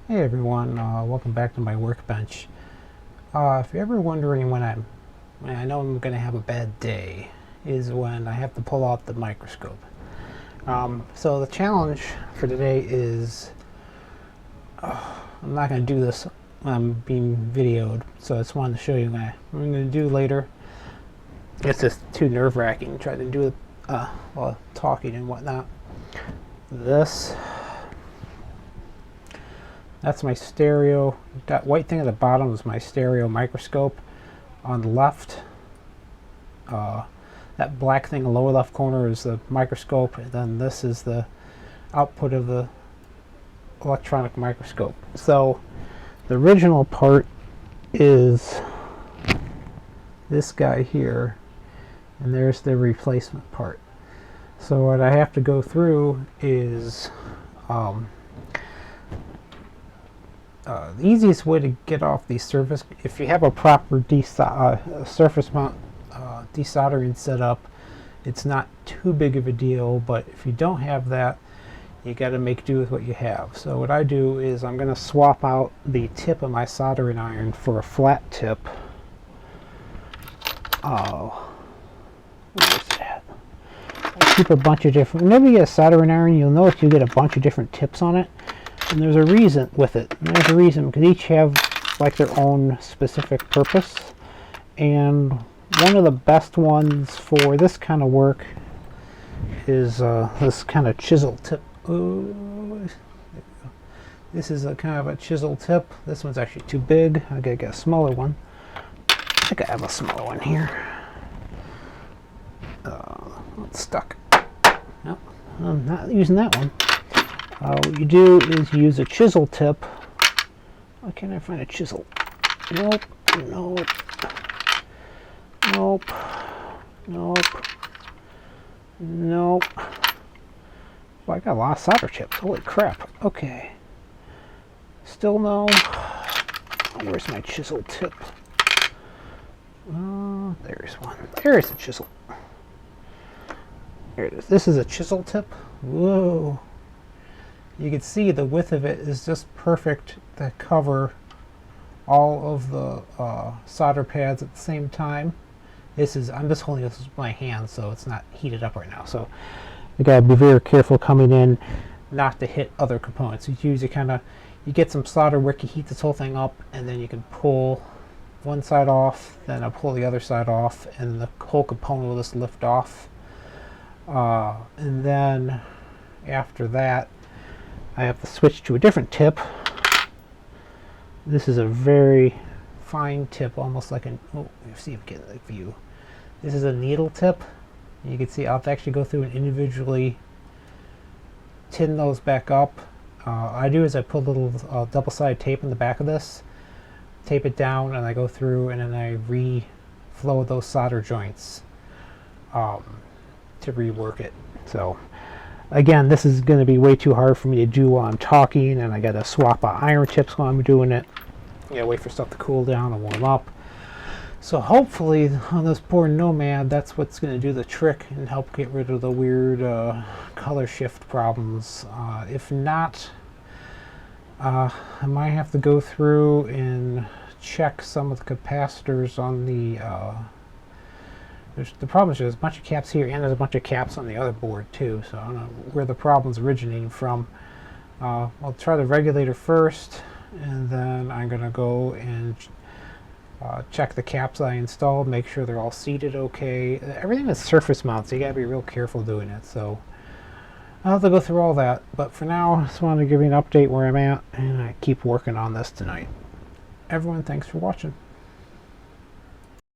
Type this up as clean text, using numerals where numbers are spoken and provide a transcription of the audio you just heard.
Hey everyone, welcome back to my workbench. If you're ever wondering when I know I'm going to have a bad day, is when I have to pull out the microscope. So the challenge for today is, I'm not going to do this when I'm being videoed, so I just wanted to show you what I'm going to do later. It's just too nerve-wracking trying to do it while talking and whatnot. That's my stereo. That white thing at the bottom is my stereo microscope. On the left, that black thing in the lower left corner is the microscope, and then this is the output of the electronic microscope. So the original part is this guy here, and there's the replacement part. So what I have to go through is the easiest way to get off these surface, if you have a proper surface mount desoldering setup, it's not too big of a deal, but if you don't have that, you got to make do with what you have. So what I do is I'm going to swap out the tip of my soldering iron for a flat tip. Where's that? I keep a bunch of different, whenever you get a soldering iron, you'll notice you get a bunch of different tips on it. And there's a reason with it. And there's a reason because each have like their own specific purpose. And one of the best ones for this kind of work is this kind of chisel tip. Ooh, this is a kind of a chisel tip. This one's actually too big. I gotta get a smaller one. I think I have a smaller one here. It's stuck. Nope, I'm not using that one. What you do is you use a chisel tip. Why can't I find a chisel? Nope, nope, nope, nope, nope. Well, I got a lot of solder chips. Holy crap. Okay. Still no. Where's my chisel tip? There's one. There's a chisel. There it is. This is a chisel tip. Whoa. You can see the width of it is just perfect to cover all of the solder pads at the same time. I'm just holding this with my hand, so it's not heated up right now. So you gotta be very careful coming in not to hit other components. You usually you get some solder wick, you heat this whole thing up, and then you can pull one side off, then I'll pull the other side off, and the whole component will just lift off. And then after that, I have to switch to a different tip. This is a very fine tip, almost like let's see if we get a view. This is a needle tip. You can see I'll have to actually go through and individually tin those back up. I do is I put a little double-sided tape in the back of this, tape it down, and I go through and then I reflow those solder joints to rework it. So again, this is going to be way too hard for me to do while I'm talking, and I got to swap out iron chips while I'm doing it. Yeah, wait for stuff to cool down and warm up. So hopefully on this poor Nomad, that's what's going to do the trick and help get rid of the weird color shift problems. If not, I might have to go through and check some of the capacitors on the the problem is there's a bunch of caps here, and there's a bunch of caps on the other board too, so I don't know where the problem's originating from. I'll try the regulator first, and then I'm going to go and check the caps I installed, make sure they're all seated okay. Everything is surface mount, so you got to be real careful doing it. So I'll have to go through all that, but for now, I just wanted to give you an update where I'm at, and I keep working on this tonight. Everyone, thanks for watching.